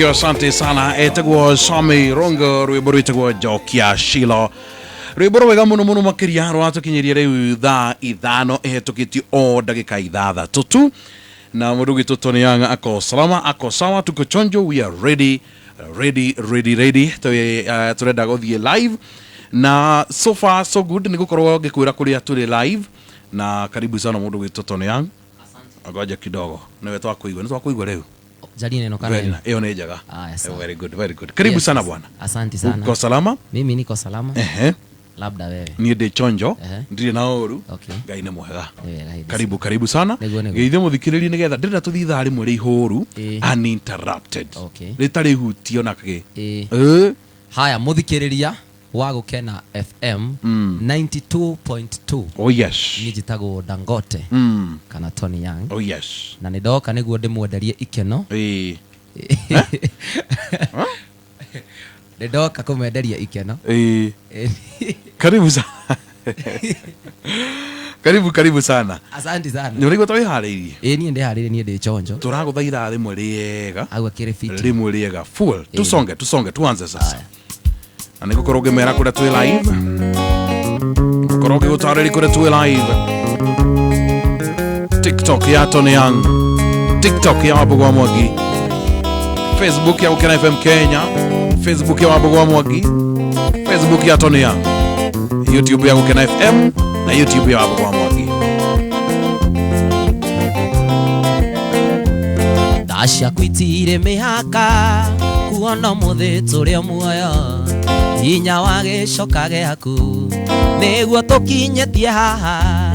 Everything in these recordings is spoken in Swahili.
you, asante sana. Etagwo Sami Rongo rwimbo rwitagwo Jokia Shilo. Rwimbo rwega muno muno makiria rwatukinyiria riu thaa ithano ehetukitio o ndagika ithathatũ tu na mundu gitu Tony Young ako salama, ako sawa, tuko chonjo. We are ready turenda guthie live na so far so good. Nigukorwo ngikwira kuria turi live na karibu sana mundu gitu Tony Young. Agoja kidogo niwe twakuigwa riu Jadi neno kana hiyo ni jaga. Very good. Karibu sana bwana. Asante sana. Uko salama? Mimi niko salama. Labda wewe. Ni de chonjo. Ndiri na oru. Okay. Ngai ne mwega. Karibu sana. Geithe muthikiriri nigetha ndira tuthitha rimwe ri ihuru uninterrupted. Okay. Ritari hutio nakage. Haya muthikiriria wa Gukena FM 92.2. Oh yes. Nijitago Dangote. Kana Tony Young. Oh yes. Na nidoka niguo ndimwenderie ikeno. Nidoka kumwenderia ikeno. Karibu sana. Karibu sana. Asante sana. Ni urigwo twi hariirie. Ni ndi hariirie ni ndi chonjo. Turaguthaira rimwe riega. Agwa kire fiti. Rimwe riega full. Tusonge tuanze sasa. Na nigukorwo ngimera kuria twi live. Ngukorwo ngigutariri kuria twi live. TikTok ya Tony Young, TikTok ya Wambugua Mwangi, Facebook ya Gukena FM Kenya, Facebook ya Wambugua Mwangi, Facebook ya Tony Young, YouTube ya Gukena FM na YouTube ya Wambugua Mwangi. Dasha kwitire mihaka kuona muthe turi muoyo hinya wa gicoka giaku niguo tukinyetie haha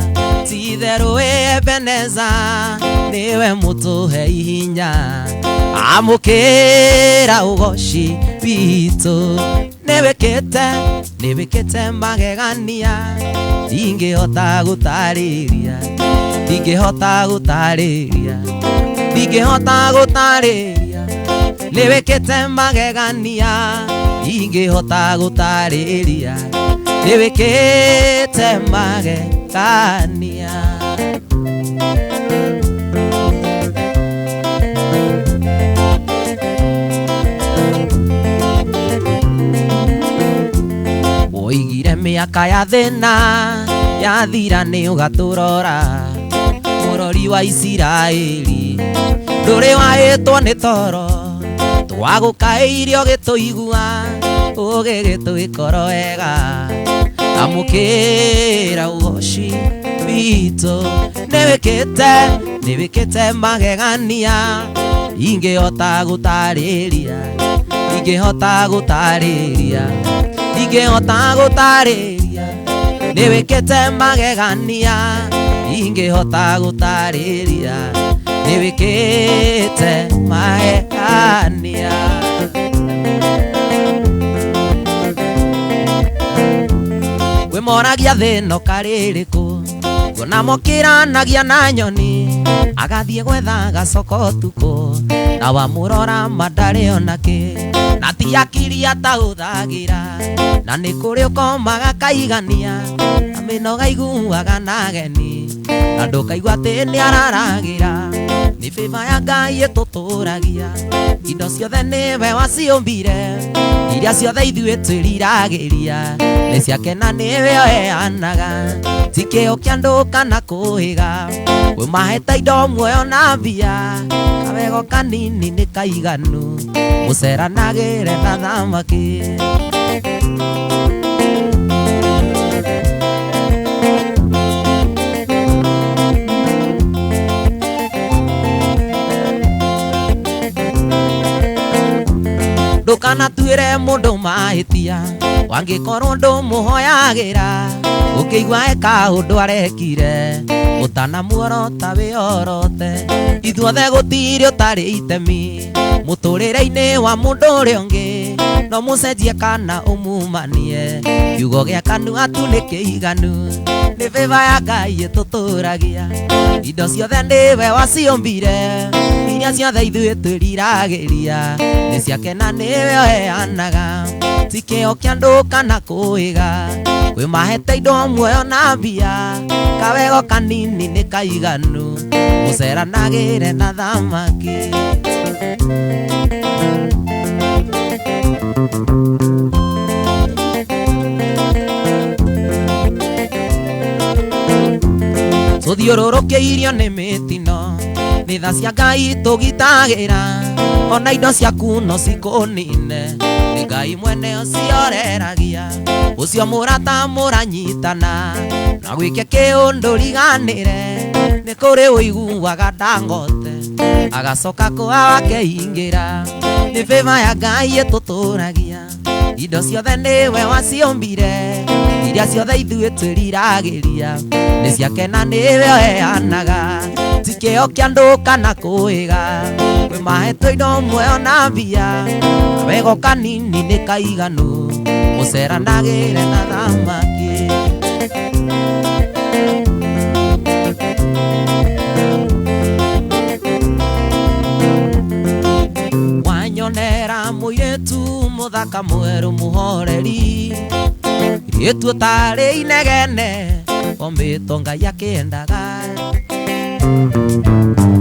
Titheru Ebeneza niwe mutuhe hinya amukira ugoshi bitu niwekete magegania ndingihota gutariria niwekete magegania ndingihota gutariria niwekete magegania Oigire miaka ya thina yathira ni ugaturora murori wa Isiraeli nduri waitwo ni toro twagukairio gituigua ugigitwikoro wega amukira ugoshi bitu niwekete magegania ingihota gutariria niwekete magegania ingihota gutariria niwekete magegania we moragia thino kaririku kuona mokiranagia na nyoni agathie gwetha gacoko tuko na wamurora mandari onake na ti akiri atauthagira na ni kuri ukomaga kaigania na minoga iguaga na geni na ndukaigua ati ni araragira ni biba ya Ngai tuturagia indo ciothe niwe waciumbire iria ciothe ithuĩ twĩriragĩria nĩ ciakena niwe oheanaga ti kĩo kĩa andũ kana kũhĩga we maheta indo muoyo na mbia kawego kanini nĩ kaiganu mũceranagĩre na thamaki Ndukana tuire mundu mahitia wangikorwo ndumuhoyagira ukigwa eka undu arekire utana muorota wiorote ithuothe gutiri utari itemi muturire-ini wa mundu uri ungi no mucenjie kana umumanie kiugo gia kanua tu ni kiiganu ni biba ya Ngai tuturagia indo ciothe niwe waciumbire iria ciothe ithuĩ twĩriragĩria nĩ ciakena niwe oheanaga ti kĩo kĩa andũ kana kũhĩga kwĩ mahete indo muoyo na mbia kawego kanini nĩ kaiganu mũceranagĩre na thamaki tuthiũrũrũkĩirio nĩ mĩtino, nĩ tha cia Ngai tũgitagĩra, ona indo ciaku no cikũnine, nĩ Ngai mwene ũcioreragia, ũcio mũrata mũranyitana, na gwĩke kĩũndũ riganĩre, nĩ kũrĩ ũiguaga Dangote agacoka kwa akeingĩra, nĩ favor ya Ngai ĩtũtũragia, indo ciothe nĩwe waciombire, iria ciothe ithuĩ twĩriragĩria, nĩ ciake na nĩwe oheanaga, ti kĩo kĩa andũ kana kwĩga, kwĩ mahetwo indo muoyo na mbia, kawego kanini nĩ kaiganu, mũceranagĩre na thamaki. Wanyonera mũirĩtu mũthaka mwerũ mũhoreri, irĩtu ũtarĩ inegene, ombĩtwo Ngai akĩendaga,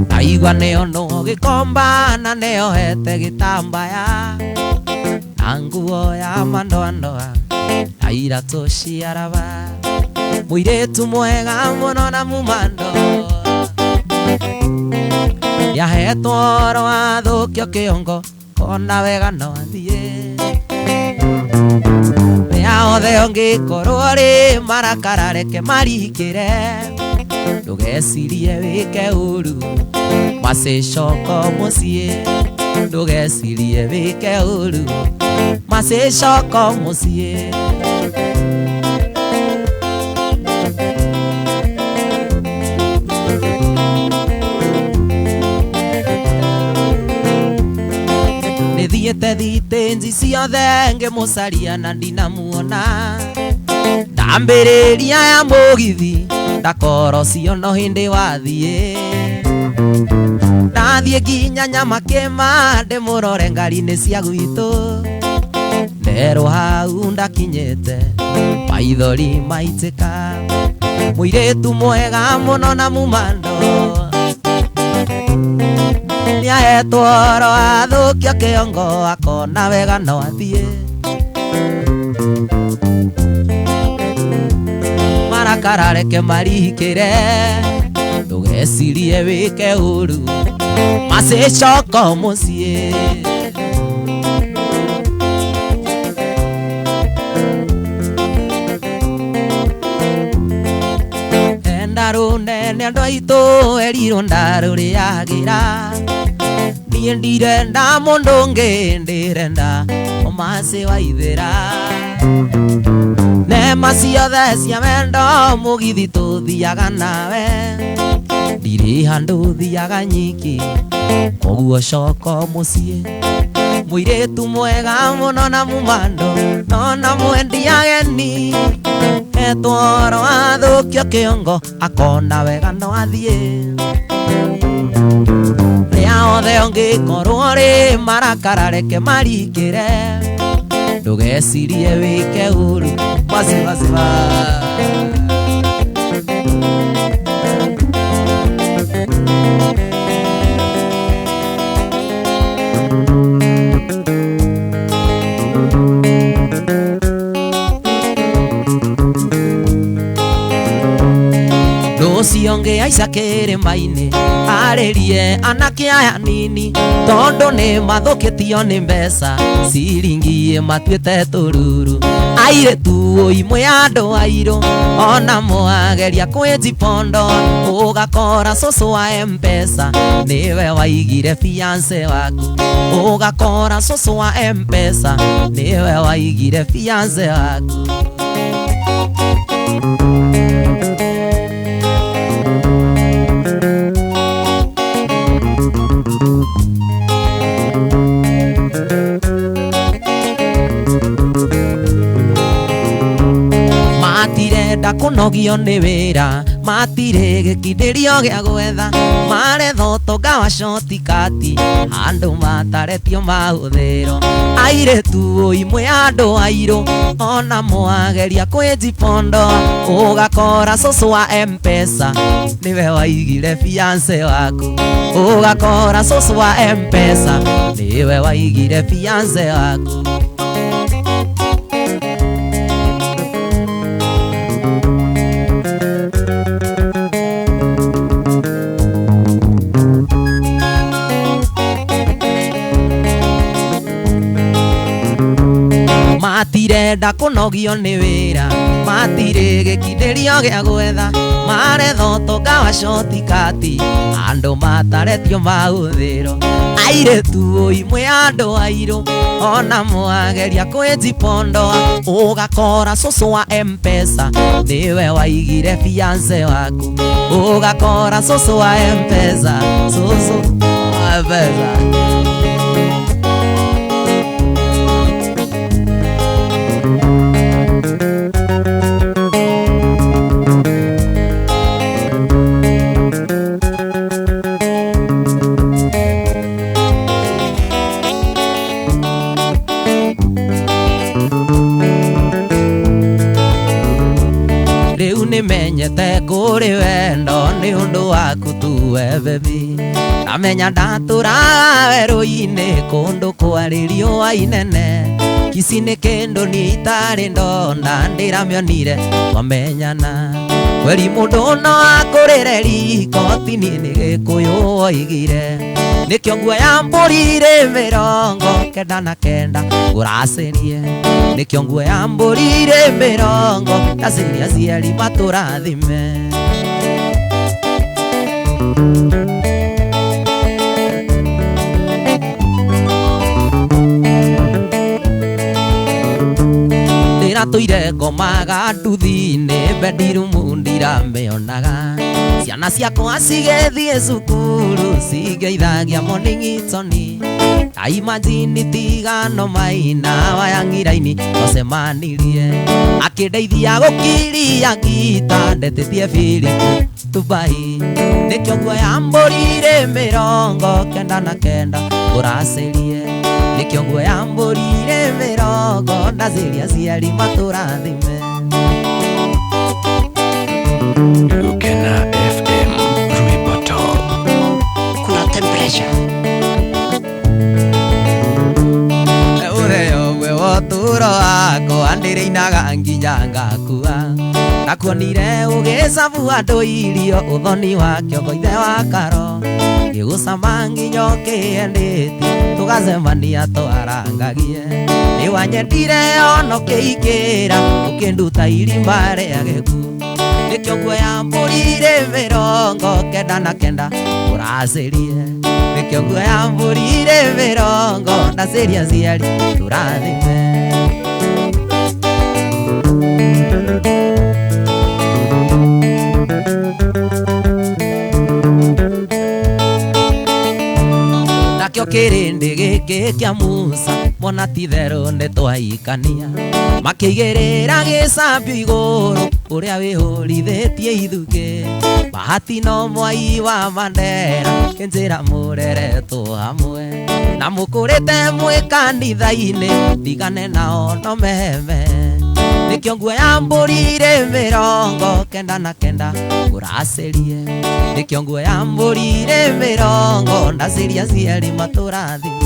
ndaigua nĩonwo gĩkomba na nĩohete gĩtambaya, na nguo ya mandoandoa na iratũ cia raba, mũirĩtu mwega mũno na mumando, nĩahetwo oro athũkio kĩongo, ona wega no athiĩ, rĩa othe ũngĩkorwo rĩ marakara reke marikĩre, ndũgecirie wĩke ũru, macĩcoko mũciĩ, ndũgecirie wĩke ũru, macĩcoko mũciĩ. Nĩthiĩte thitĩnji ciothe ngĩmũcaria na ndinamuona, ndambĩrĩria ya mũgithi ndakorocio no hĩndĩ wathiĩ, ndathiĩ nginya Nyamakĩma ndĩmũrore ngari-inĩ cia gwitũ, nderwo hau ndakinyĩte maithori maitĩka, mũirĩtu mwega mũno na mumando, nĩahetwo oro athũkio kĩongo, akona wega no athiĩ, marakara reke marikĩre, ndũgecirie wĩke ũru, macĩcoko mũciĩ. Ndarũ nene andũ aitũ erirwo ndarũrĩagĩra, niĩ ndirenda mũndũ ũngĩ, ndĩrenda mũmacĩ wa ithĩra, nema ciothe cia wendo mũgithi tũthiaga nawe, ndirĩ handũ thiaga nyiki, koguo coko mũciĩ, mũirĩtu mwega mũno na mumando, nona mwendia ageni, hetwo oro athũkio kĩongo, akona wega no athiĩ, rĩa othe ũngĩkorwo rĩ marakara reke marikĩre, ndũgecirie wĩke ũru, macimaciba. Rũciũ ngĩhaica kĩrĩma-inĩ arĩrie anake aya nini, tondũ nĩ mathũkĩtio nĩ mbeca, ciringi matuĩte tũruru, airĩtu imwe ya andũ airũ, ona mwageria kwĩjipondo, ũgakora cũcũ wa M-Pesa nĩwe waigire fiance waku, ũgakora cũcũ wa M-Pesa nĩwe waigire fiance waku. Matirenda kũnogio nĩ wĩra, matirĩ gĩkindĩrio gĩa gwetha, maretha ũtonga wa shortcut, handũ mataretio mahũthĩro, airĩtu imwe ya andũ airũ, ona mwageria kwĩjipondo, ũgakora cũcũ wa M-Pesa nĩwe waigire fiance waku, ũgakora cũcũ wa M-Pesa nĩwe waigire fiance waku. marenda kunogio ni wira matire gikindirio gia gwetha maretho tonga wa shortcut andu mataretio mauthiro airetu imwe andu airu ona mwageria kwijipondoa ugakora susu wa M-Pesa niwe waigire fiance waku ugakora susu wa M-Pesa susu wa M-Pesa nimenyete kuri wendo ni undu waku tuwe baby amenya ndatura werũ-inĩ kundu kwari riũa inene kisi-inĩ kĩndũ ni itari ndona ndiramĩonire twamenyana kweri mũndũ no akũrĩre riko tini nĩ gĩkũyũ woigire nikĩo nguoya mbũri irĩ 99 ũracĩrie nikĩo nguoya mbũri irĩ 90 ndacĩria aciari matũrathime ndiratũire ngomaga nduthi-inĩ bedroom ndiramĩonaga ciana ciakwa cigĩthiĩ cukuru cigĩithagia moning'itoni imagine tigano maina wayang'iraini tũcemanirie akĩndeithia gũkiria ngita ndetĩtie Philipu Dubai nikĩo nguoya mbũri irĩ 99 ũracĩrie nikĩo nguoya mbũri irĩ 90 ndacĩria aciari matũrathime Ukena FM Ruiboto kuna temperature Eũtheyo woturo wako andĩrĩinaga nginya ngakua nakuonire ũgĩcabu andũ irio ũthoni wa kĩongo ithe wa karo gĩgũcama nginya ũkĩendĩti tũgacemania twarangagie nĩwanyendire ono kĩikĩra ũkĩnduta irima rĩa gĩkuũ nikĩo nguoya mbũri irĩ 99 ũracĩrie nikĩo nguoya mbũri irĩ 90 ndacĩria aciari tũrathime nakĩo kĩrĩndĩ gĩkĩ kĩa Musa mona ti therũ nĩ twaikania makĩigĩrĩra gĩcambio igũrũ ũrĩa wĩhũrithĩtie ithukĩ Bahati no mwai wa Mandera kĩnjĩra mũreretwo hamwe na mũkũrĩte mwĩ kanitha-inĩ ndigane nao no meheme nikĩo nguoya mbũri irĩ 99 ũracĩrie nikĩo nguoya mbũri irĩ 90 ndacĩria aciari matũrathime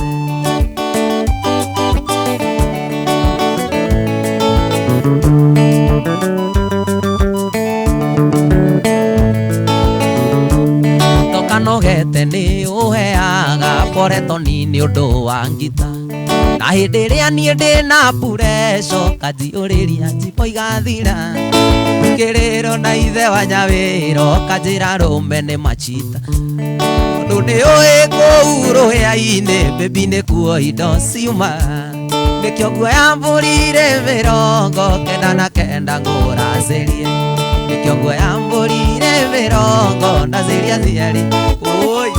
tokanogete nĩ ũheaga pore tonini ũndũ wa ngita na hĩndĩ ĩrĩa niĩ ndĩna pureco kanjiũrĩria njipo igathira kĩrĩro na ithe wa Nyawĩro kanjĩra rũme nĩ machita ũndũ nĩ ũĩ kũu rũhĩa-inĩ baby nĩkuo indo ciuma nikĩo nguoya mbũri irĩ 99 ngũracĩrie nikĩo nguoya mbũri irĩ 90 ndacĩria aciari oi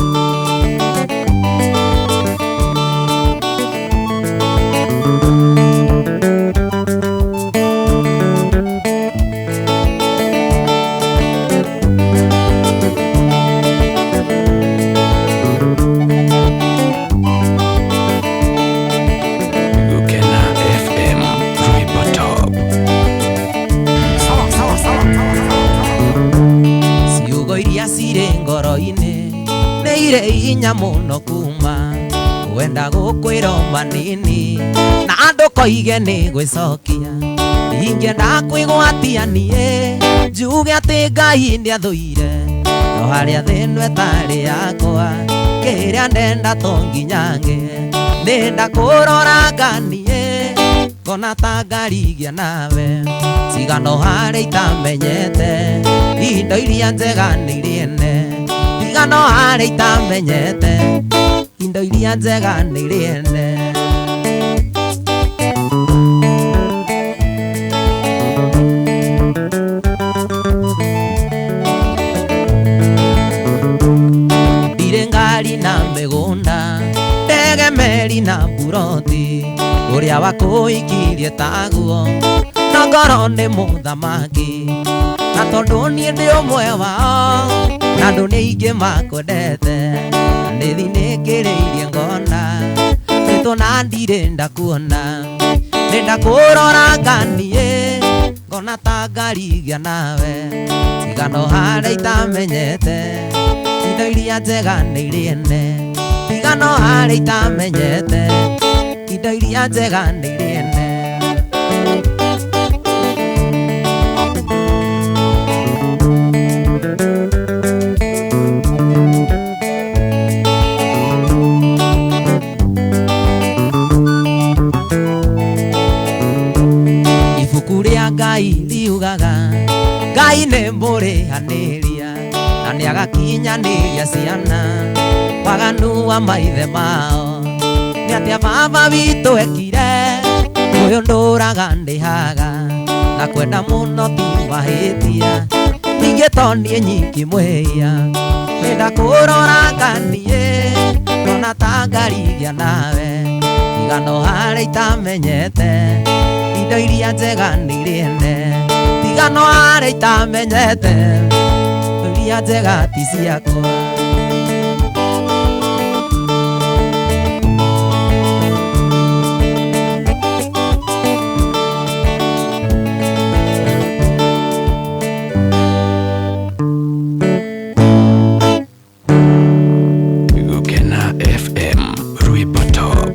hinya mũno kuma wenda gũkwĩra manini na andũ koige nĩ gwĩcokia ingĩenda kwĩgwatia niĩ njuge atĩ Ngai nĩathũire no harĩa thĩno ĩtarĩ yakwa kĩrĩa ndenda to nginya ngĩe nĩnda kũrora nganie ngona ta ngarigia nawe cigano harĩa itamenyete indo iria njega nĩ irĩ ene cigano harĩa itamenyete indo iria njega nĩ irĩ ene ngari na mĩgũnda ndege meri na mburoti ũrĩa wakũikirie taguo no ngoro nĩ mũthamaki na tondũ niĩ ndĩ ũmwe wao na andũ nĩ aingĩ makwendete na nĩthi nĩngĩrĩirie ngona rĩtwo na ndirĩ ndakuona nĩ ndakũrora nganie ngona ta ngarigia nawe cigano harĩa itamenyete indo iria njega nĩ irĩ ene cigano harĩa itamenyete indo iria njega nĩ irĩ ene ibuku rĩa Ngai riugaga Ngai nĩ mũrĩhanĩria na nĩ agakinyanĩria ciana waganu wa maithe mao nĩ atĩ baba witũ ekire ũyũ ndũraga ndĩhaga na kwenda mũno ti mahĩtia ningĩ to niĩ nyiki mwĩhia nĩ ndakũrora nganie ngona ta ngarigia nawe cigano harĩa itamenyete indo iria njega nĩ irĩ ene cigano harĩa itamenyete iria njega ti ciakwa Ukena FM Ruibo Top.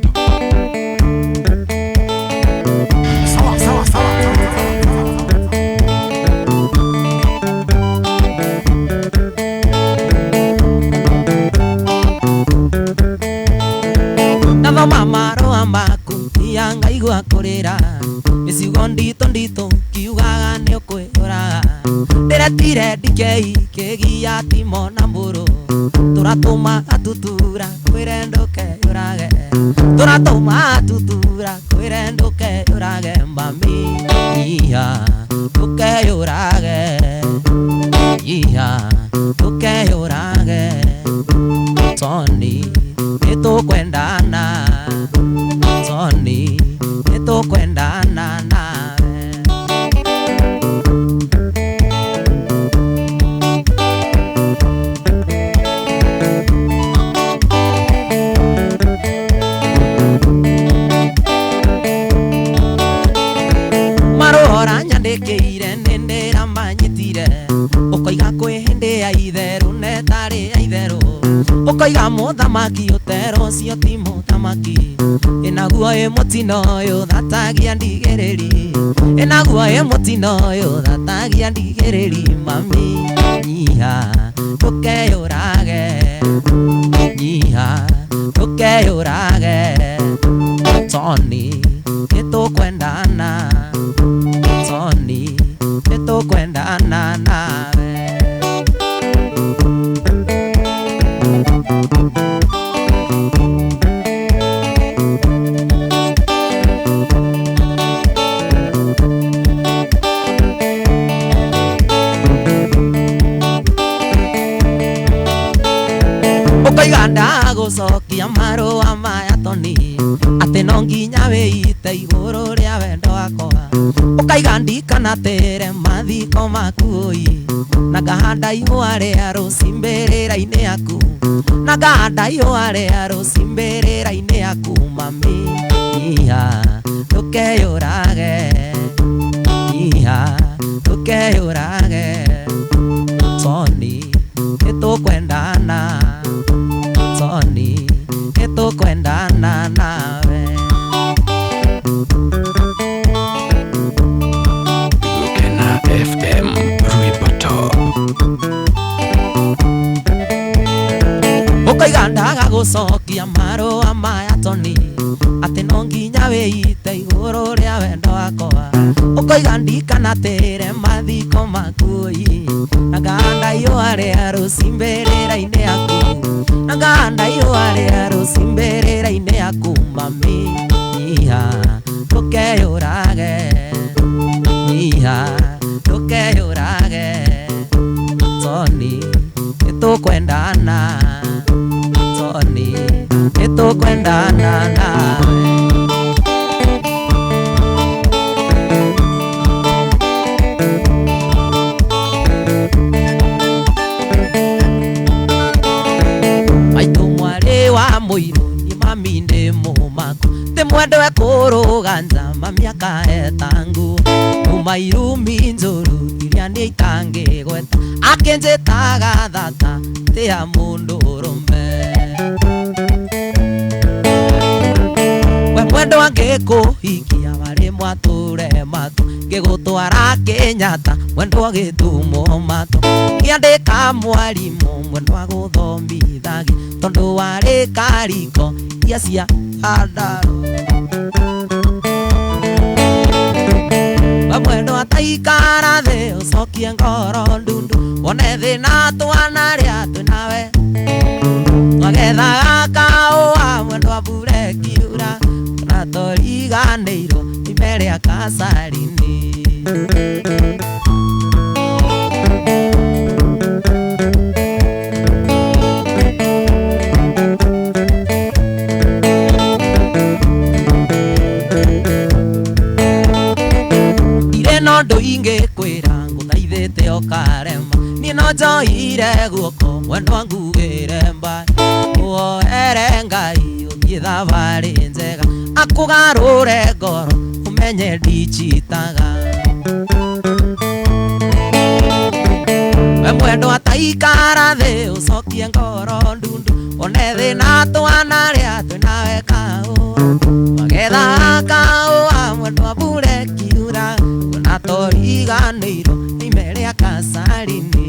marũa maku iangaigua kũrĩra gĩcigo nditũ kiugaga nĩ ũkwĩyũraga ndĩretire ndikei kĩgia timo na mbũrũ tũratũma atutura kwĩre ndũkeyũrage tũratũma atutura kwĩre ndũkeyũrage mami iha ndũkeyũrage iha ndũkeyũrage Tony nĩtũkwendana Tony nĩtũkwendana nawe marũhora nyandĩkĩire nĩndĩramanyitire ũkoiga kwĩ hĩndĩ ya itherũ netarĩ ya itherũ ũkoiga mũthamaki ũtero ũcio ti mũthamaki ĩnaguo ĩ mũtino ũyũ thatagia ndigĩrĩri ĩnaguo ĩ mũtino ũyũ thatagia ndigĩrĩri mami nyiha ndũkeyũrage nyiha ndũkeyũrage Tony nĩtũkwendana Tony nĩtũkwendana nawe ũkoiga ndagũcokia marũa maya Tony atĩ no nginya wĩite igũrũ rĩa wendo wakwa ũkaiga ndikanatere mathiko maku ũi na ngahanda ihũa rĩa rũci mbĩrĩra-inĩ yaku na ngahanda ihũa rĩa rũci mbĩrĩra-inĩ yaku mami nyiha ndũkeyũrage nyiha ndũkeyũrage Tony nĩtũkwendana Tony nĩtũkwendana nawe Ukena FM Ruibo Top. ũkoiga ndagagũcokia marũa maya Tony atĩ no nginya wĩite igũrũ rĩa gwatere mathiko makui naganda yo are rusimberera ine yaku naganda yo are rusimberera ine yaku mami iha tukeyurage iha tukeyurage Tony itukwendana Tony itukwendana nawe Muiru ni mami ndi mumako te mwendo we kuruganza mami akaetangu mumairu minzuru iria ni itangi gweta akenjetaga thata te a mundu rume we mwendo angikuhikia bari mwature matu ngigutwara Kenyatta mwendo agitumo matu ngiandika mwarimu mwendo aguthomithagia tondu wari kariko iria cia andaro mwendo ataikara thi ucokie ngoro ndundu wone thina twanaria twinawe magethaga kaua mwendo wa mbura kiura na toriganĩirwo imere akacarini Nondu ingikwira nguthaithite okarema ni no njoire guoko mwendo ngugire mba uoere Ngai uthie thabari njega akugarure ngoro umenye ndichitaga we mwendo ataikara thi ucokie ngoro ndundu one thina twanaria twinawe kaua magetha kaua mwendo wa mbura kiura toriganĩirwo imere akacarini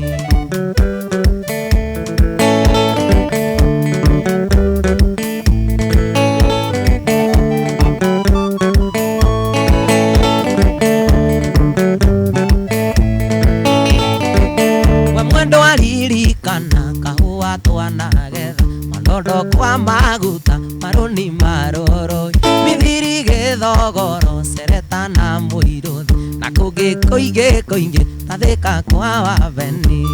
we mwendo aririkana kahua twanagetha mandondo kwa maguta maruni maroro mithiri githogoro sereta na muiru na kugikoige koinge tathika kwa waveni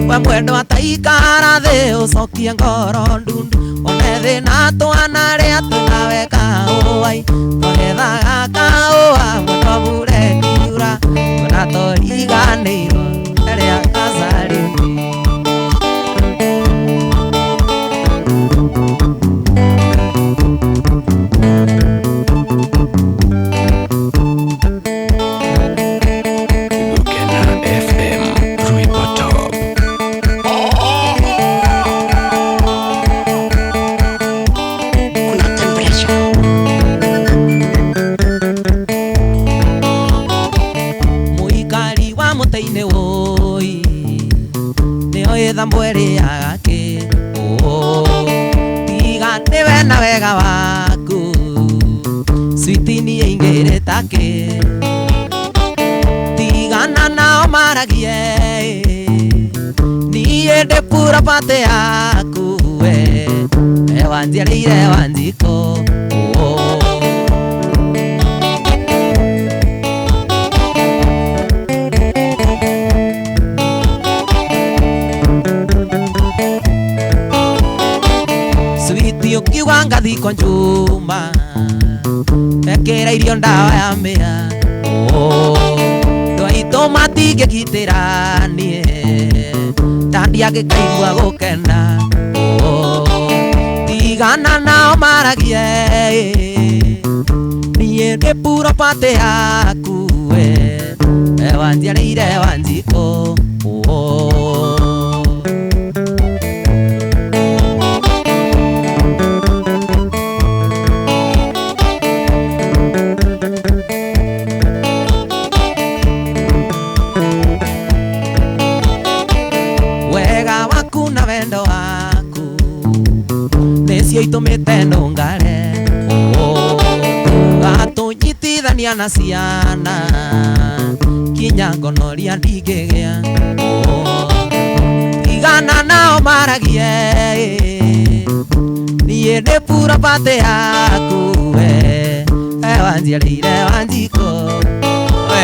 we mwendo ataikara thi ucokie ngoro ndundu one thina twanaria twinawe kauai twagethaga kaua mwendo mbura kiura na toriganĩirwo ere akacarini Mwere yake tiga niwe na wega waku switi ni ingere take tigana nao maragie niye de pura pate yaku we ewanjire wanjiko ukiuga ngathi kwa njuma ekera irio ndawa ya mĩa ndwaitũ matingĩgitĩra niĩ tandi angĩkaigua gũkena tigana nao maragie niĩ ndĩ puro pate yaku we ewanjiarĩire wanjikũ itumite ndungare gatunyiti kũiguithania na ciana kinya ngonoria ndingĩgĩa igana nao maragie niĩ nĩ pura pate yaku we wanjiarĩire Wanjikũ we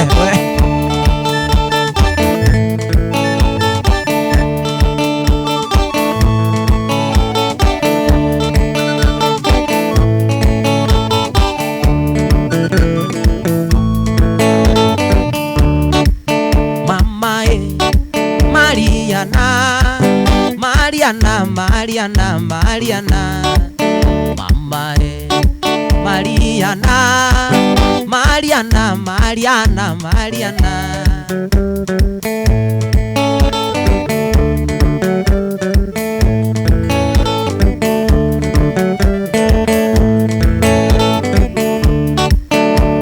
Mariana mama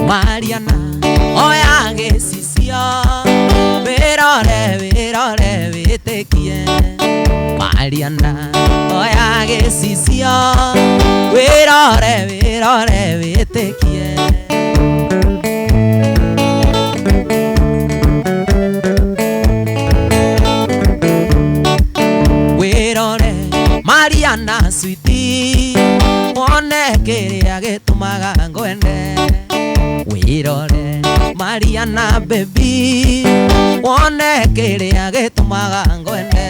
Mariana oya gĩcicio wĩrore wĩtĩkie Mariana oya gĩcicio wĩrore wĩtĩkie wĩrore Mariana sweetie wone kĩrĩa gĩtũmaga ngwende wĩrore Mariana baby wone kĩrĩa gĩtũmaga ngwende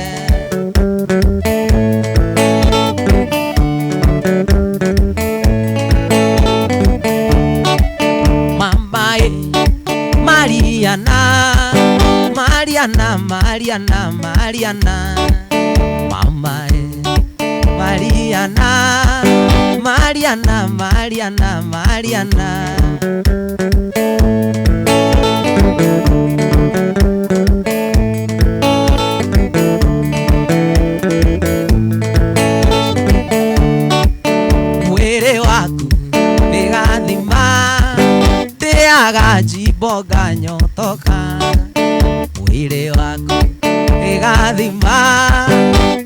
Mariana mama Mariana mwĩrĩ waku nĩgathima ndĩaga njimboga nyotoka mwĩrĩ waku nĩgathima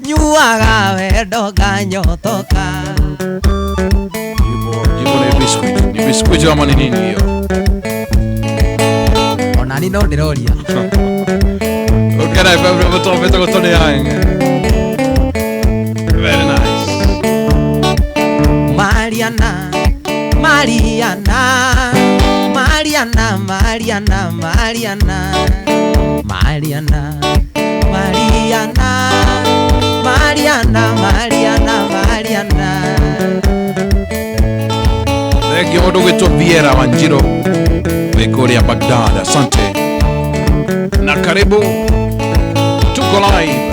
nyuaga wendo nganyotoka ni biskuiti ama ni nini hiyo? Ona ni no ndiroria okay, beto gotone yang. Very nice. Mariana Thank you Odo Gito Viera Wanjiro Vekoria Baghdad. Asante na karibu, tuko live.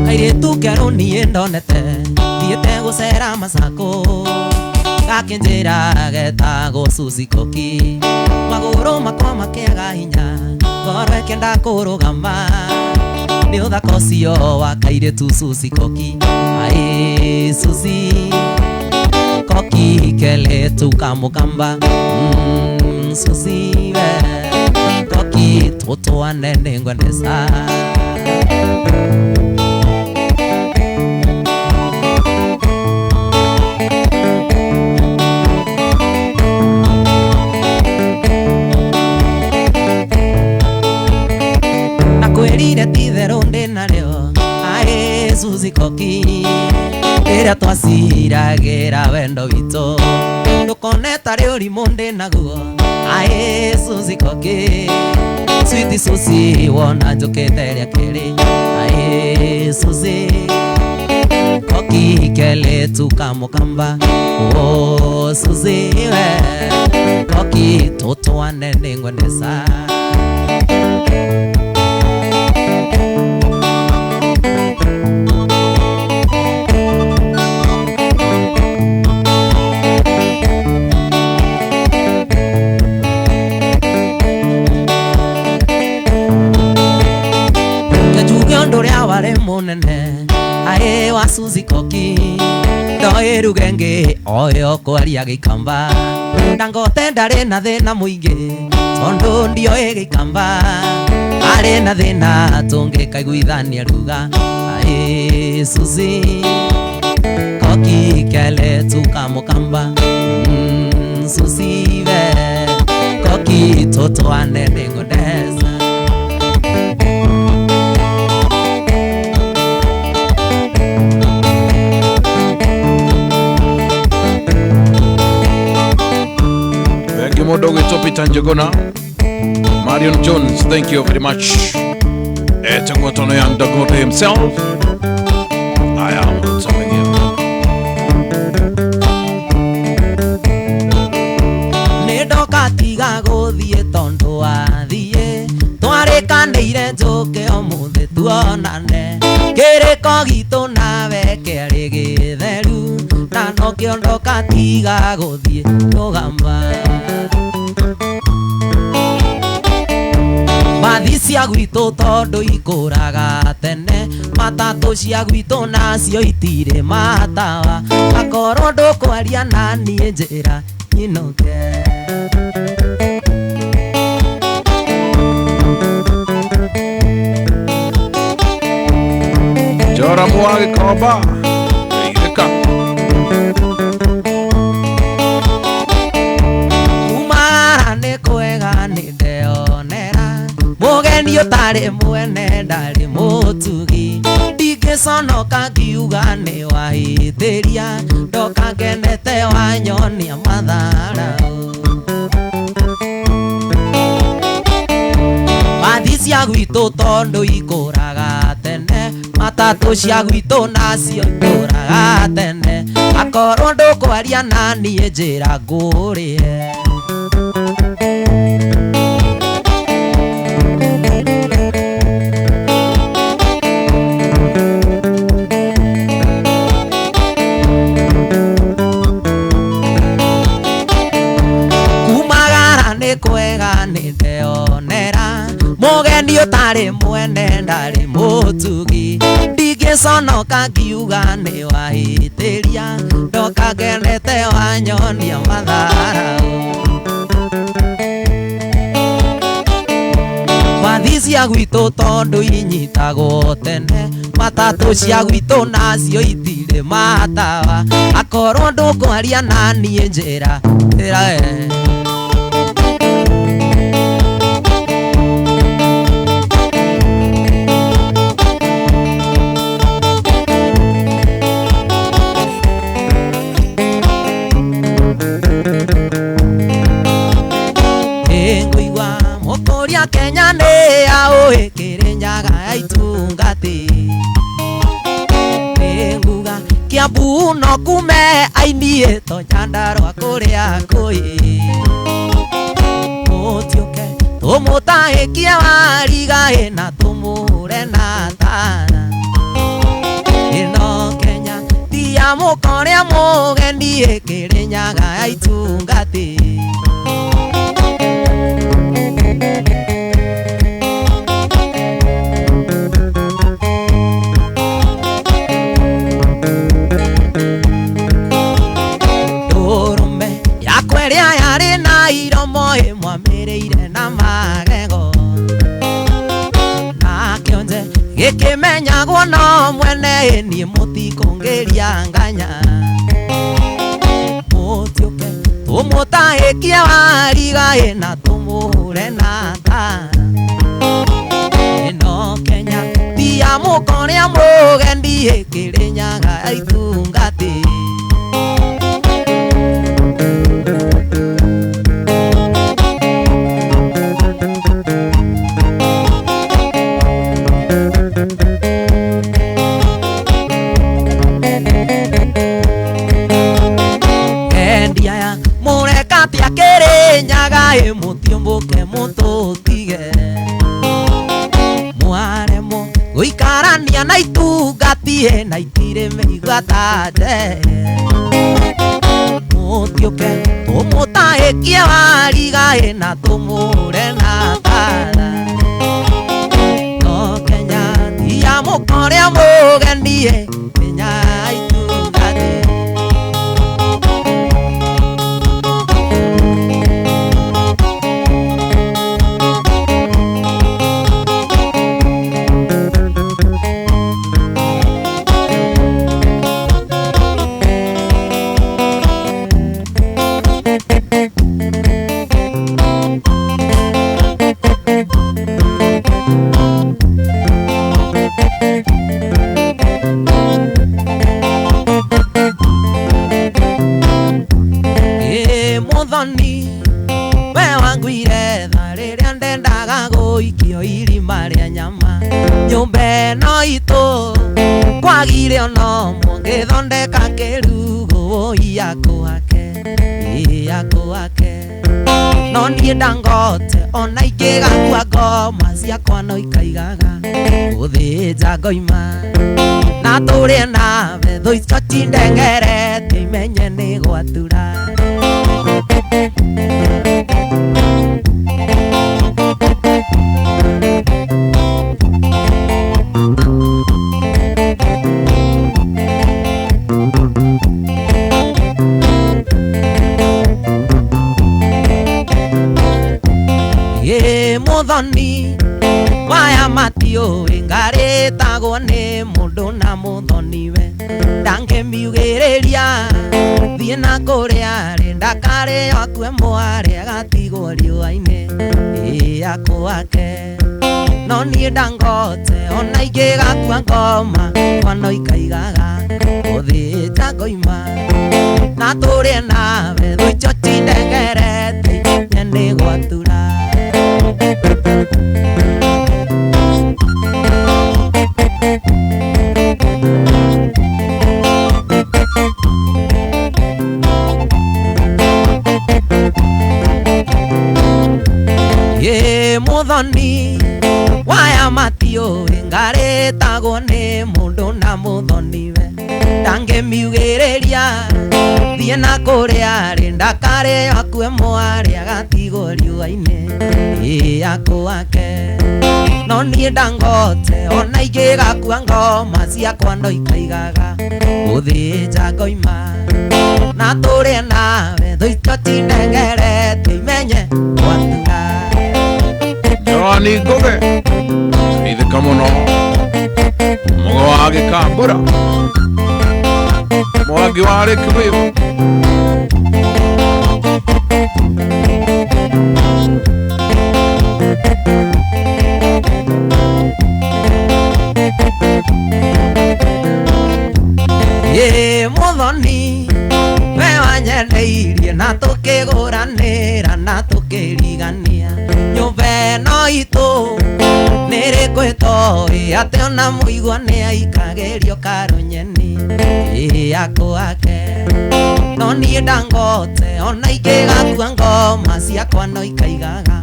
Kairetu kero niĩ ndonete thiĩte gũcera Macako gakĩnjĩra getagwo Susie Koki magũrũ makwa makĩaga hinya ngoro ĩkĩenda kũrũgama nĩ ũthaka ũcio wa kairetu Susie Koki aĩ Susie Koki keletu kamũkamba Susie we Koki tũtũane nĩ ngwendesa nakwĩrire titherũ ndĩ narĩo aĩ Susie Koki rĩrĩa twaciragĩra wendo witũ ndũkone tarĩ ũrimũ ndĩ naguo aĩ Susie Koki sweet Susie wona njũkĩte rĩa kerĩ aĩ Susie Koki keletu kamũkamba oh Susie we Koki tũtũane nĩ ngwendesa munene aĩ wa Susie Koki ndoĩrugenge oyo kwaria gĩkamba ndangote ndarĩ na thĩna mũingĩ tondũ ndioĩ gĩkamba arĩ na thĩna tũngĩkaiguithania ruga aĩ Susie Koki ikele tukamukamba susive koki toto anene ngodeza Gimodogo Topita Njogona, Marion Jones, thank you very much. Tangotono Young Dagote himself. I am telling you. Nedoka tiga gothie tondo athie twarekanire njoke omuthe tuonane kiriko gitu nawe keri githeru na no kiondoka tiga gothie tugamba mathi cia gwitũ tondũ ikũraga tene matatũ cia gwitũ nacio itirĩ matawa akorwo ndũkwaria na niĩ njĩra nyinoke Jora Mwage Koba Eireka Umara nĩ kwega nĩ ndeonera mũgeni ũtarĩ mwene ndarĩ mũtugi ndingĩconoka ngiuga nĩ wahĩtĩria ndoka ngenete wanyonia mathara mathi cia gwitũ tondũ ikũraga tene matatũ cia gwitũ nacio ikũraga tene akorwo ndũkwaria na niĩ njĩra ngũrĩe kumagara nĩ kwega nĩ ndeonera mũgeni ũtarĩ mwene ndarĩ mũtugi ndingĩconoka ngiuga nĩ wahĩtĩria ndoka ngenete wanyonia mathara mathi cia gwitũ tondũ inyitagwo tene matatũ cia gwitũ nacio itirĩ matawa akorwo ndũkwaria na niĩ njĩra ngũigua mũkũria Kenya nĩ aũĩ Kĩrĩnyaga yaitungati nguga Kiambu no kume ainie to Nyandarua kũrĩa kũi mũtiũke tũmũtahĩkie warigaĩ na tũmũre na tara ĩno Kenya tia mũkũrĩa mũgeni Kĩrĩnyaga yaitungati ĩrĩa yarĩ na iromo ĩmwamĩrĩire na magego na kĩonje gĩkĩmenyagwo no mwene niĩ mũtikũngĩria nganya mũtiũke tũmũtahĩkie warigaĩ na tũmũhũre na tara ĩno Kenya tia mũkũrĩa mũgeni Kĩrĩnyaga yaitungati mũrekatia Kĩrĩnyaga mũtiũmbũke mũtũtige mwaremwo gũikarania na itungati na itirĩ mĩigua ta nde mũtiũke tũmũtahĩkie warigaĩ na tũmũre na tara no Kenya tia mũkũrĩa mũgeni Kenya yaitungati muthoni we wangwire tha riria ndendaga guikio irima ria nyama nyumba ino itu kwagire ono mungithondeka kirugo iyakwake no niĩ ndangote ona ingĩgakua ngoma ciakwa no ikaigaga gũthĩnja ngoima na tũrĩe nawe thũ icio tindengerete imenye nĩ gwatura muthoni waya matio ingaritagwo ni mundu na muthoni we ndangemiugiriria thie na kuria ri ndakare akue mware agatigwo riũa-inĩ yakwake no niĩ ndangote ona ingĩgakua ngoma kwano ikaigaga gũthĩnja ngoima na tũrĩe nawe thũ icio tindengerete nĩ gwatura muthoni waya matio ingaritagwo ni mundu na muthoni we ndangemiugiriria thie na kuria ri ndakare akue mwari agatigwo riũa-inĩ yakwake no niĩ ndangote ona ingĩgakua ngoma ciakwa no ikaigaga gũthĩnja ngoima na tũrĩe nawe thũ icio tindengerete imenye gwatura Johnny Goge ithika muno mugo wa gikambura mwangi wari kwibu muthoni we wanyeneirie na tukiguranira na tukirigania nyumba ino itu nirĩkwĩtoi atĩ ona mũigua nĩ aikagerio karũnyeni yakwake no niĩ ndangote ona ingĩgakua ngoma ciakwa no ikaigaga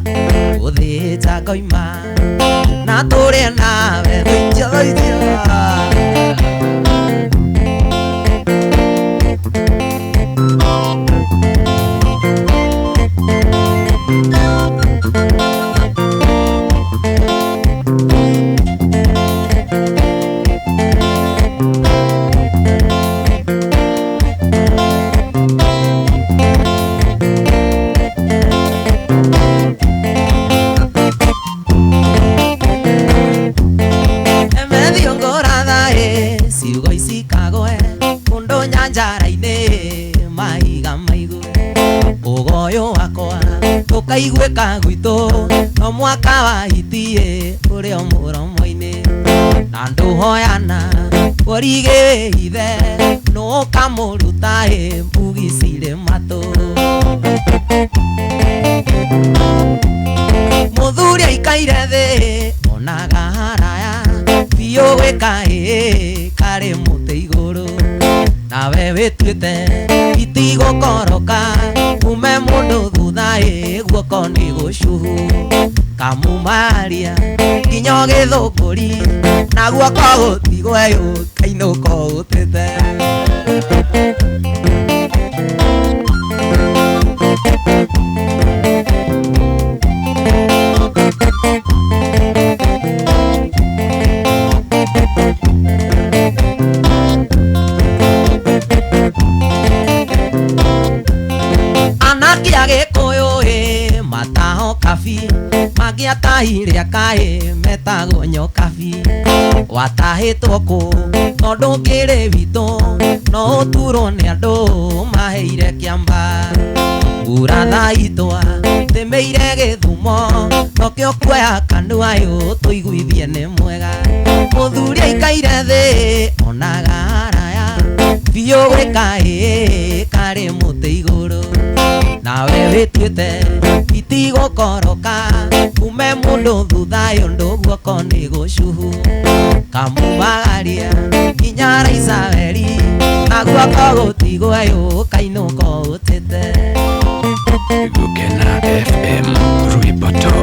gũthĩnja ngoima na tũrĩe nawe thũ icio kaiguĩka gwitũ no mwaka wa hitie ũrĩa mũromo-inĩ na ndũhoyana ũrigĩ ithe no kamũruta mbugi cirĩ matũ mũthuri aikaire thĩ onaga haraya biũ gwĩka karĩ mũtĩ igũrũ nawe wĩtuĩte itigũkoroka ume mũndũ thutha guoko nĩ gũcuhu kamumaria nginya gĩthũngũri na guoko gũtigwo kainũko ũtĩte Mangĩatahire akaĩ metagwo nyokabi watahĩtwo kũ tondũ ngĩrĩ witũ no ũturwo nĩ andũ maheire kĩamba mbura thaitwa thĩmĩire gĩthumo nokĩo kuoya kanua tũiguithie nĩ mwega mũthuri aikaire thĩ onaga haraya biũ gwĩka karĩ mũtĩ igũrũ nawe wĩtuĩte itigũkoroka ume mũndũ thutha yũndũ guoko nĩ gũcuhu kamumagaria inyara Isabeli na guoko gũtigwo yũkainũka ũtete Gukena FM Rwĩboto.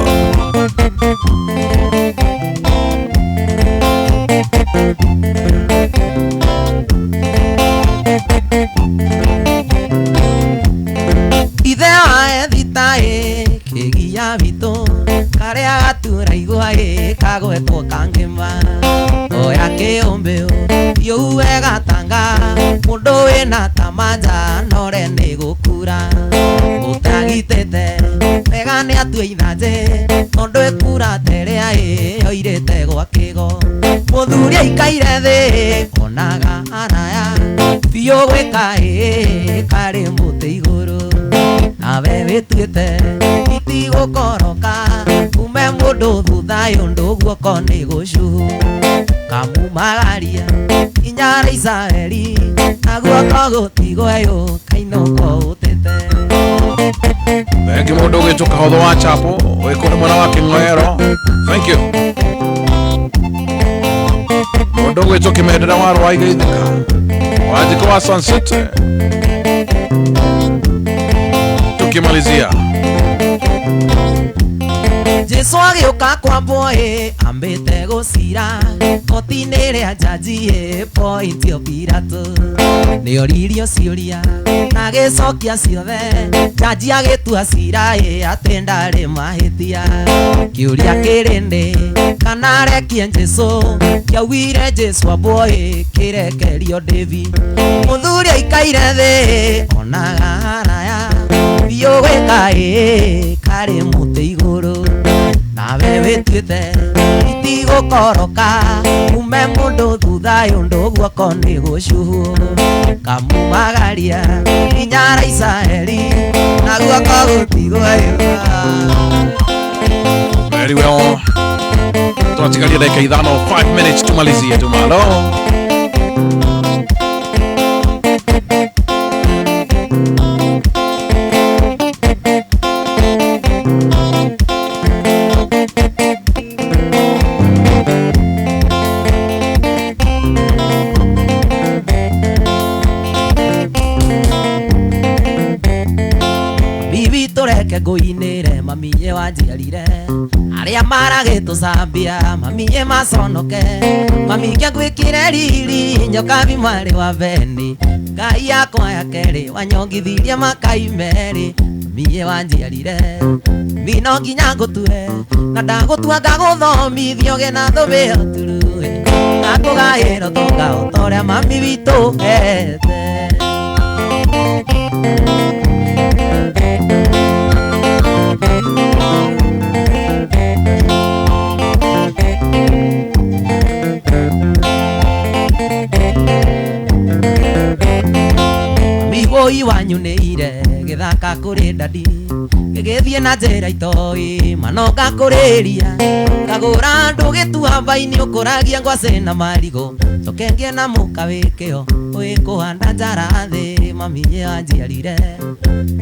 ithe wa thitaĩ kĩgia bitũ karĩa gatura igua kagwetwo kangĩma oya kĩũmbĩ yũu wegatanga mũndũ wĩna tamanja nore nĩ gũkura ũtagitĩte wega nĩ atua ithanjĩ tondũ ĩkura terĩa yoirĩte gwa kĩgo mũthuri aikaire thĩ onaga araya biũ gwĩka karĩ mũtĩ igũrũ nawe wĩtuĩte itigũkoroka ume mũndũ thutha yũndũ guoko nĩ gũcuhu kamumagaria inyara Isabeli na guoko gũtigwo yũkainũka ũtete Thank you mũndũ ũgĩtwo Kahotho wa Chapo wĩkũrĩ mwena wa Kĩng'oero. Thank you mũndũ ũgĩtwo Kĩmendera wa Rwaiga Ithika Wanjiko wa Sunset. Tukimalizia Jesu agĩũka kwambwo ambĩte gũcira koti-inĩ rĩa jaji Pontio Pilato nĩoririo ciũria na gĩcokia ciothe jaji agĩtua cira atĩ ndarĩ mahĩtia kĩũria kĩrĩndĩ kana arekie Jesu kĩaugire Jesu ambwo kĩrekerio David mũthuri aikaire thĩ onaga haraya biũ gwĩka karĩ mũtĩ igũrũ nawe wĩtuĩte itigũkoroka ume mũndũ thutha yũndũ guoko nĩ gũcuhu kamumagaria inyara Isabeli na guoko gũtigwo very well. Tunatikalia dakika 5 minutes tumalizie tumalo. ngũinĩre maminye wanjiarire arĩa maragĩtũcambia maminye maconoke maminye ngwĩkĩre riri nyoka bimarĩ wa beni ngai yakwa ya kerĩ wanyongithirie makai merĩ maminye wanjiarire mino nginya ngũtue na ndagũtua ngagũthomithio gena thũbĩ oturuĩ na kũgaĩrwo tonga ũtorĩa mami witũ ete Migoi wanyu nĩire gĩthaka kũrĩ ndandi gĩgĩthiĩ na njĩra itoĩ manoga kũrĩria kagũra ndũ gĩtua mbaini ũkũragia ngwacĩ na marigũ tokengie na mũka wĩkĩo ũĩkũhanda njara thĩ maminye wanjiarire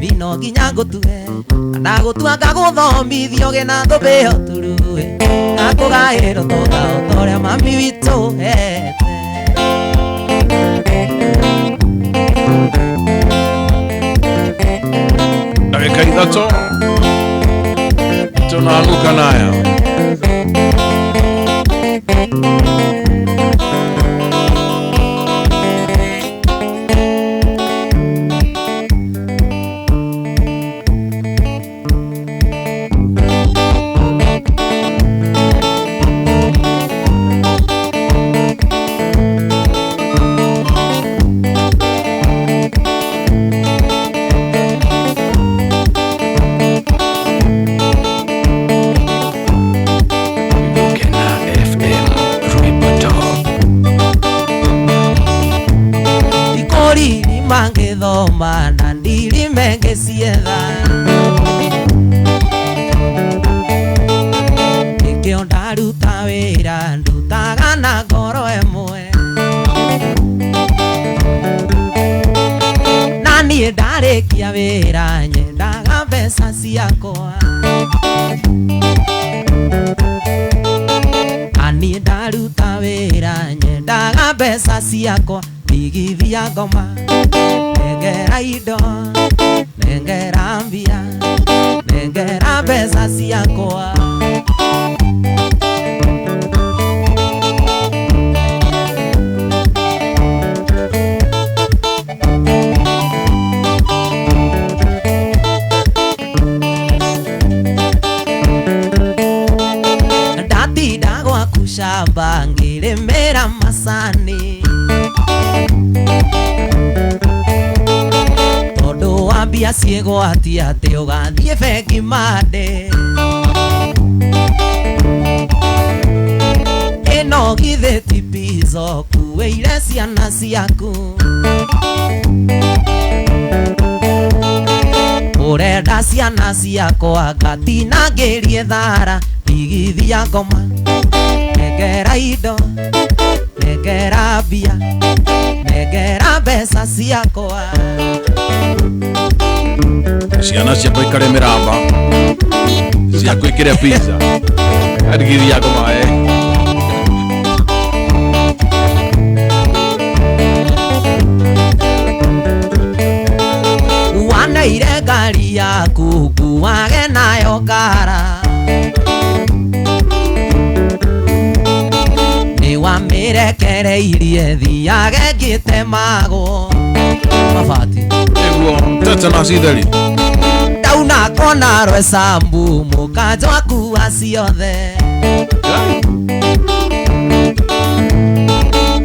mino nginya ngũtue na ndagũtua ngagũthomithio gĩna thũbĩ oturuĩ na kũgaĩrwo tonga ũtorĩa mami witũ ete dakika ithatũ tunaanguka nayo. Mangethoma na ndiri mengecietha ikĩo ndaruta wĩra ndutaga na ngoro ĩmwe na niĩ ndarekia wira nyendaga mbeca ciakwa ani ndaruta wira nyendaga mbeca ciakwa ndigithia ngoma nengera indo nengera mbia nengera mbeca ciakwa shamba ngirimira masani tondu wa mbia ciigwatia ati ugathie bengi mande ino githe ti pizo kueire ciana ciaku urenda ciana ciakwa ngatinangirie thara ndigithia ngoma negera indo negera mbia negera mbeca ciakwa ciana ciakwa ikare miramba ciakwa ikire pizza adigithia ngoma wanaire ngari yaku nguage nayo ngara wamirekereirie thiage ngitemago mabati niguo tetanus itheri ndauna kona rwesambu mukanjo akua ciothe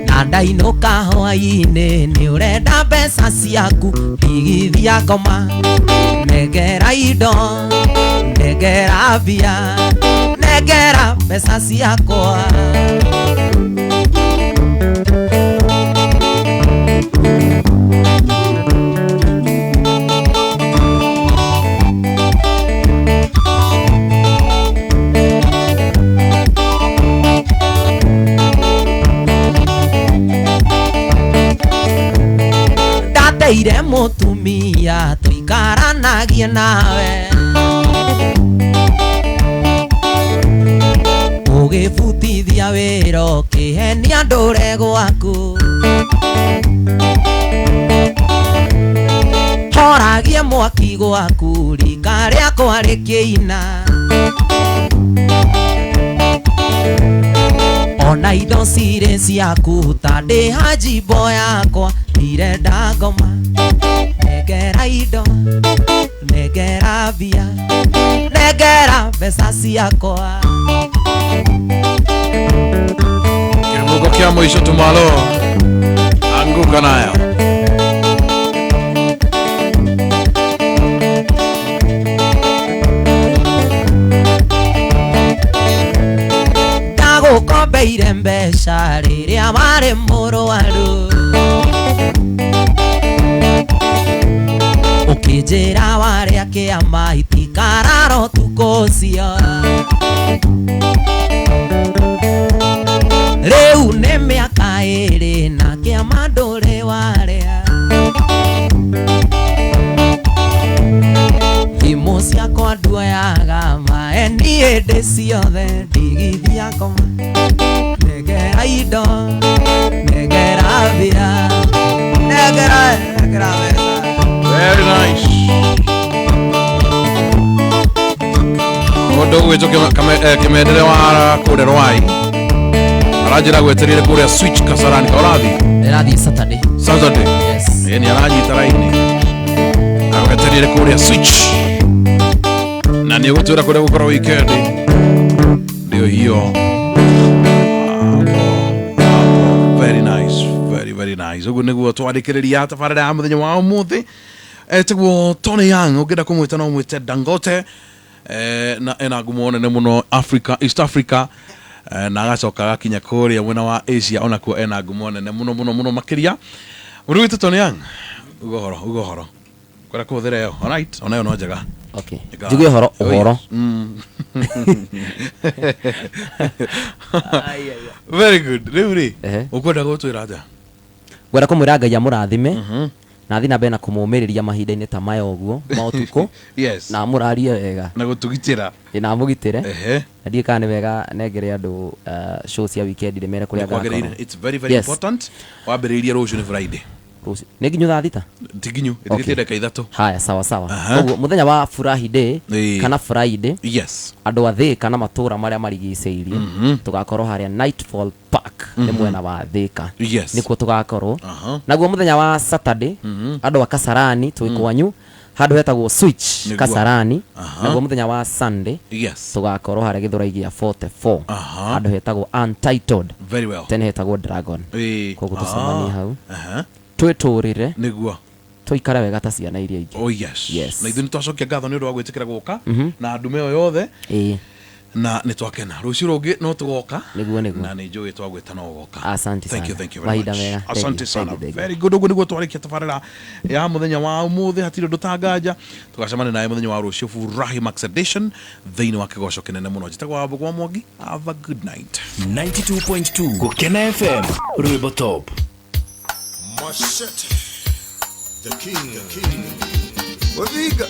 na ndainuka hwainĩ nĩ ũrenda mbeca ciaku ndigithia ngoma negera indo negera mbia negera mbeca ciakwa ndateire mutumia tuikaranagie nawe ugibutithia wira ukihenia ndure gwaku horagie mwaki gwaku rika riakwa rikiina ona indo cirĩ ciaku ta ndĩ hanjimbo yakwa ndirenda ngoma negera indo negera mbia negera mbeca ciakwa kimugo kia mwisho tumalo anguka nayo ndagukombeire mbeca rĩrĩa warĩ mũrwaru ukĩnjĩra warĩa kĩama itikarara ũtukũ ũcio rĩu nĩ mĩaka ĩrĩ na kĩama ndũrĩ warĩa thimũ ciakwa nduoyaga maeni hĩndĩ ciothe ndigithia ngoma negera indo negera mbia negera mbeca. Very nice. Mundu gwitwo kimendere wa kure rwai aranjira gweterire kuria switch Kasarani kaurathi irathi Saturday yes yani aranyita raini agweterire kuria switch na ni gutwira kuria gukora weekend ndio hiyo. Very nice, very nice. Ugu niguo twandikiriria tabarĩra ya muthenya wa umuthi etagwo Tony Young ungenda kumwita no mwite Dangote na ena ngumo nene muno Africa, East Africa na agacoka gakinya kuria mwena wa Asia ona kuo ena ngumo nene muno makiria urwite Tony Young ugohoro kwara kuthira yo. All right, ona yo no njega. Okay, njuge uhoro very good. Riuri ukwenda gutwira aja gwera kumwira Ngai amurathime na thina bena kumumiriria mahinda-ini ta maya uguo mautuko yes na murarie wega na gutugitira na mugitire ehe ndie kana wega negere andu show cia weekend ri mere kuria ngakora it's very very important wambiriria rucio ni Friday ne ginyu thaa thita tiginyu itigite ndeka ithatu haya sawa uguo muthenya wa furahi day kana Friday yes andu athi kana matura maria marigiceirie tugakorwo haria Nightfall Park ni mwena wa Thika yes nikuo tugakorwo naguo muthenya wa Saturday andu akasarani twikwanyu handu hetagwo Switch Kasarani naguo muthenya wa Sunday yes tugakorwo haria Githurai gia 44 handu hetagwo Untitled very well tene hetagwo Dragon koguo tucemanie hau tweturire niguo tuikara wega ta ciana iria ingi oh yes na ithuĩ nĩtwacokia ngatho nĩ ũndũ wa gwĩtĩkĩra gũka na ndume ĩyo yothe na nĩtwakena rũciũ rũngĩ no tũgoka niguo na nĩ njũĩ twagwĩta no ũgoka asante thank sana you very much mega asante sana very good ũguo nĩguo twarĩkia tabarĩra ya mũthenya wa ũmũthĩ hatirĩ ũndũ ta nganja tũgacemania nawe mũthenya wa rũciũ Furahi Max Edition thĩinĩ wa kĩgoco kĩnene mũno njĩtagwo Wambũgũ wa Mwangi have a good night 92.2 Gũkena FM Rwĩmbo Top Machete, the king, Odhiga.